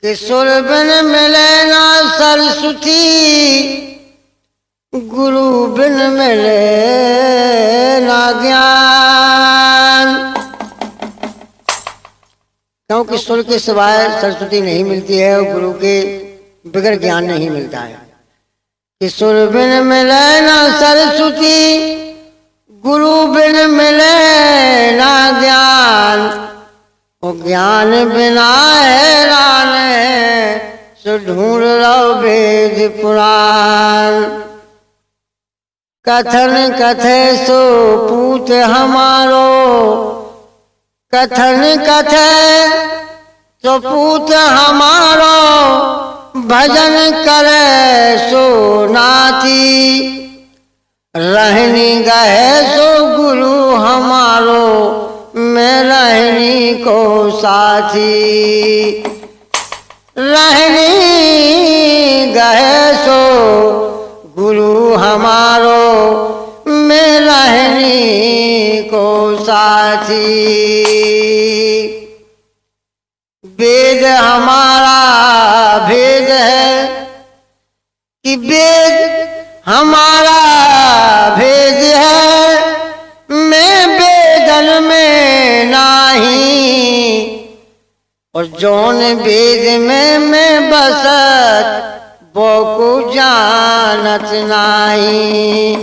कि सुर बिन मिले ना सरस्वती, गुरु बिन मिले ना ज्ञान। क्योंकि सुर के सिवाय सरस्वती नहीं मिलती है और गुरु के बगैर ज्ञान नहीं मिलता है। कि सुर बिन मिले ना सरस्वती, गुरु बिन मिले ना ज्ञान। और ज्ञान बिना हैरान है, सो ढूंढ लो वेद पुराण। कथन कथे सो पूत हमारो, कथन कथे सो पूत हमारो। भजन करे सो नाती, रहनी गहे सो गुरु हमारो। मैं रहनी को साथी, रहनी गहे सो गुरु हमारो। मैं रहनी को साथी। वेद हमारा भेद है कि वेद हमारा भेद है। मैं वेदन में नाही, और जौन वेद में मैं बसत वो को जानत नाही।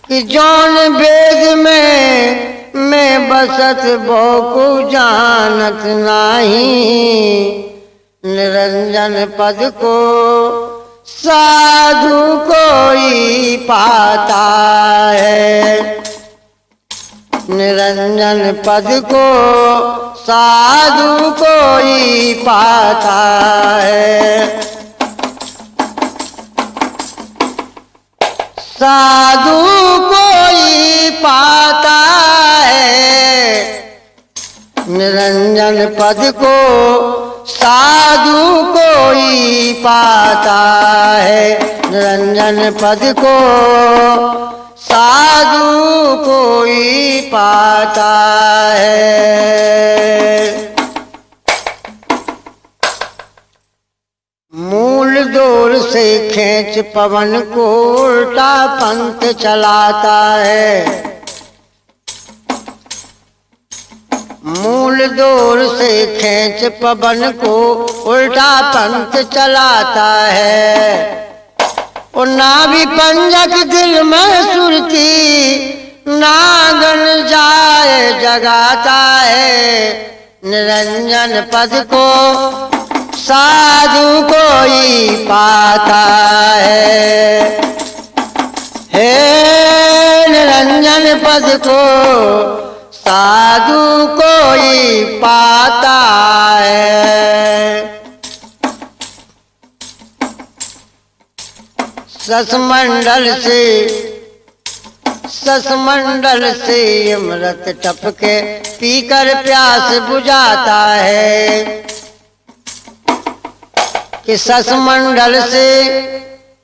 कि जौन वेद में मैं बसत वो को जानत नाही। निरंजन पद को साधु कोई पाता है। निरंजन पद को साधु कोई पाता है। साधु कोई पाता है। निरंजन पद को साधु कोई पाता है। निरंजन पद को साधु कोई पाता है। मूल दौर से खींच पवन को उल्टा पंथ चलाता है। मूल दौर से खींच पवन को उल्टा पंथ चलाता है। और नाभि पंजक दिल में सुरती, नागन जाए जगाता है। निरंजन पद को साधु कोई पाता है। हे निरंजन पद को साधु कोई पाता है। ससमंडल से अमृत टपके पीकर प्यास बुझाता है। कि ससमंडल से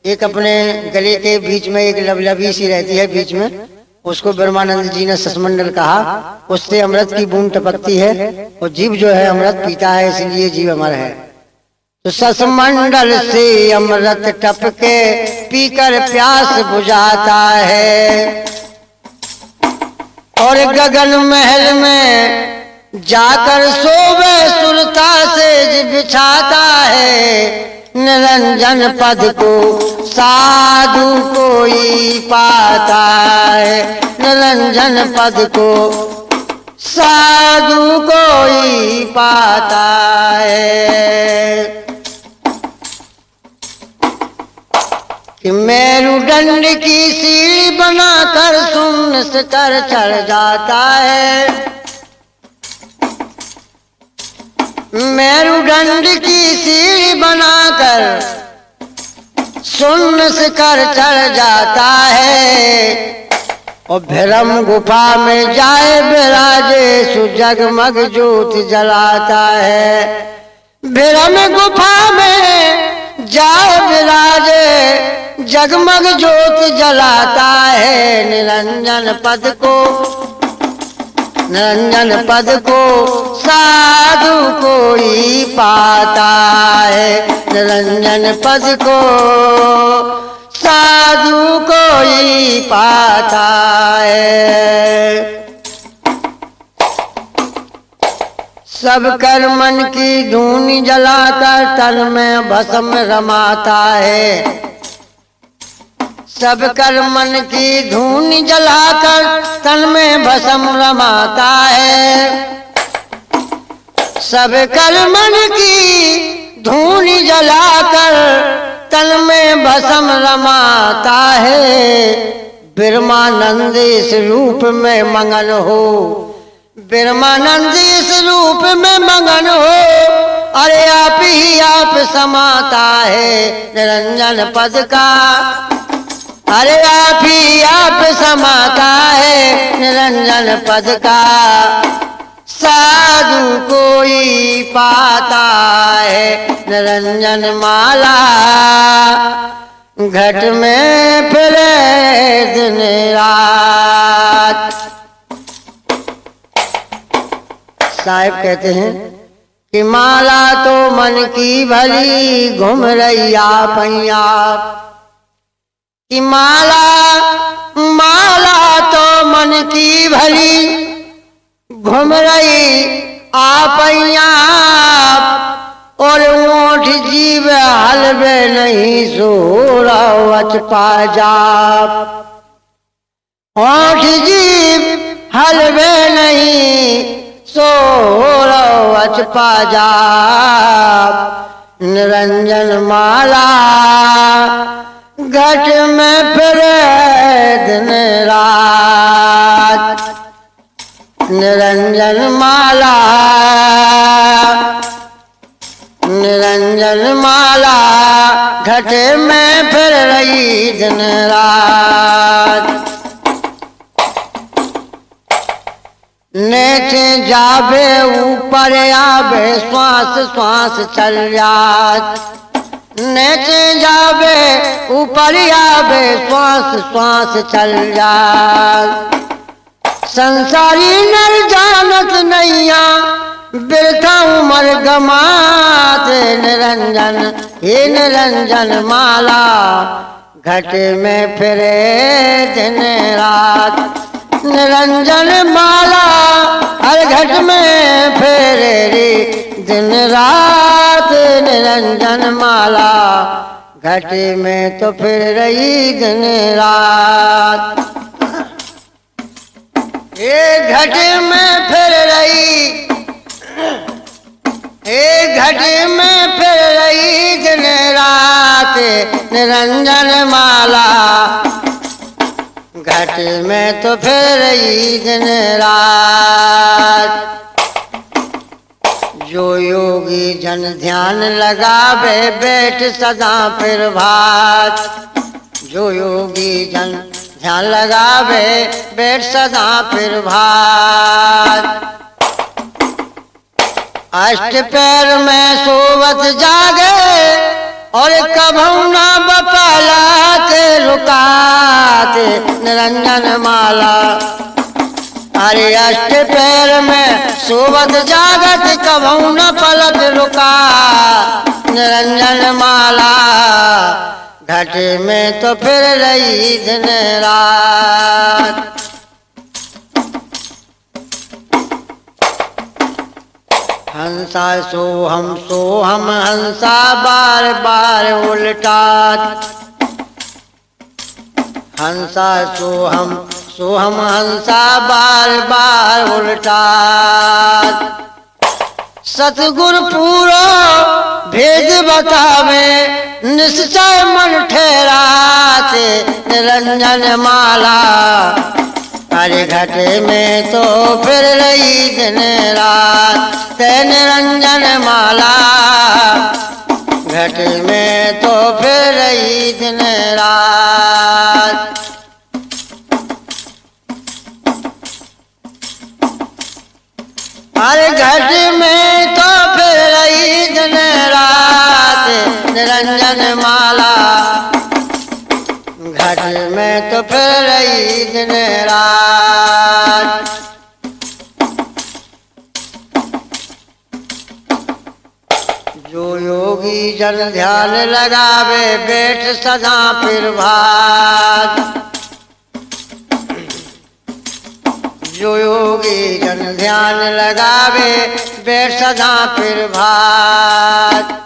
एक अपने गले के बीच में एक लवलवी सी रहती है बीच में, उसको ब्रह्मानंद जी ने ससमंडल कहा। उससे अमृत की बूंद टपकती है और जीव जो है अमृत पीता है, इसलिए जीव अमर है। तो ससमंडल से अमृत टपके पीकर प्यास बुझाता है। और गगन महल में जाकर सोवे सुरता सेज बिछाता है। निरंजन पद को साधु कोई पाता है। निरंजन पद को साधु कोई पाता है। कि मेरुदंड की सीढ़ी बनाकर सुन कर चढ़ जाता है। मेरुदंड की सीढ़ी बनाकर सुन कर चढ़ जाता है। और भ्रम गुफा में जाए विराजे सु जगमग ज्योत जलाता है। भ्रम गुफा में जाए विराजे जगमग ज्योत जलाता है। निरंजन पद को साधु कोई पाता निरंजन पद को साधु कोई पाता है। सब कर मन की धूनी जलाकर तन में भस्म रमाता है। सब कर मन की धूनी जलाकर तन में भस्म रमाता है। सब कर मन की धूनी जलाकर तन में भस्म रमाता है। ब्रह्मानंद इस रूप में मगन हो, ब्रह्मानंद इस रूप में मगन हो। अरे आप ही आप समाता है निरंजन पद का। अरे आप ही आप समाता है निरंजन पद का। साधु कोई पाता है निरंजन माला। घट में फिरे दिन रात। साहिब कहते हैं कि माला तो मन की भली घूम रही पैया। कि माला तो मन की भली घूम रही पैया। और ओठ जीव हलवे नहीं सोरावच पाजाब। ओठ जीव हलवे नहीं सोरावच पाजाब। निरंजन माला घट में फिरे दिन रात। निरंजन माला निरंजन माला घट में फिर रही दिन रात। नेचे जावे ऊपर आवे श्वास श्वास चल जात। नेचे जावे ऊपर आवे श्वास श्वास चल जात। संसारी नर जानत नैया बिरथा उमर गमात। निरंजन हे निरंजन माला घट में फिरे दिन रात। निरंजन माला हर घट में फिरे रे दिन रात। निरंजन माला घट में तो फिर रही दिन रात। ये घट में फिर रही, एक घट में फिर रही दिन रात। निरंजन माला घट में तो फिर रही दिन रात। जो योगी जन ध्यान लगावे बैठ सदा फिर भात। जो योगी जन ध्यान लगावे बैठ सदा फिर भात। अष्ट पैर में सोवत जागे और कभू ना बपाला के रुकाते। निरंजन माला अरे अष्ट पैर में सोवत जागत कभू न पलक रुका। निरंजन माला घट में तो फिर रही दिन रात। हंसा सोहम हंसा बार बार उल्टात। हंसा सोहम हंसा बार बार उल्टात। सतगुरु पूरो भेद बतावे निश्चय मन ठहराते। निरंजन माला अरे घट में तो फिर रही दिन रात। निरंजन माला घट में तो फिर रही दिन रात। अरे घट में तो फिर रही दिन रात। निरंजन माला घट में तो फिर रही दिन रात। जो योगी जन ध्यान लगावे बैठ सदा फिर भात। जो योगी जन ध्यान लगावे बैठ सदा फिर भात।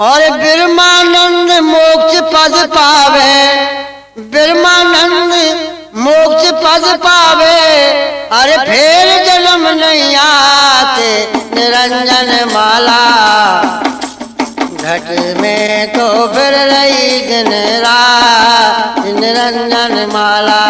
और ब्रह्मानंद मोक्ष पद पावे, ब्रह्मानंद मोक्ष पद पावे। अरे फिर जन्म नहीं आते निरंजन माला। घट में तो फिर रही दिन रात निरंजन माला।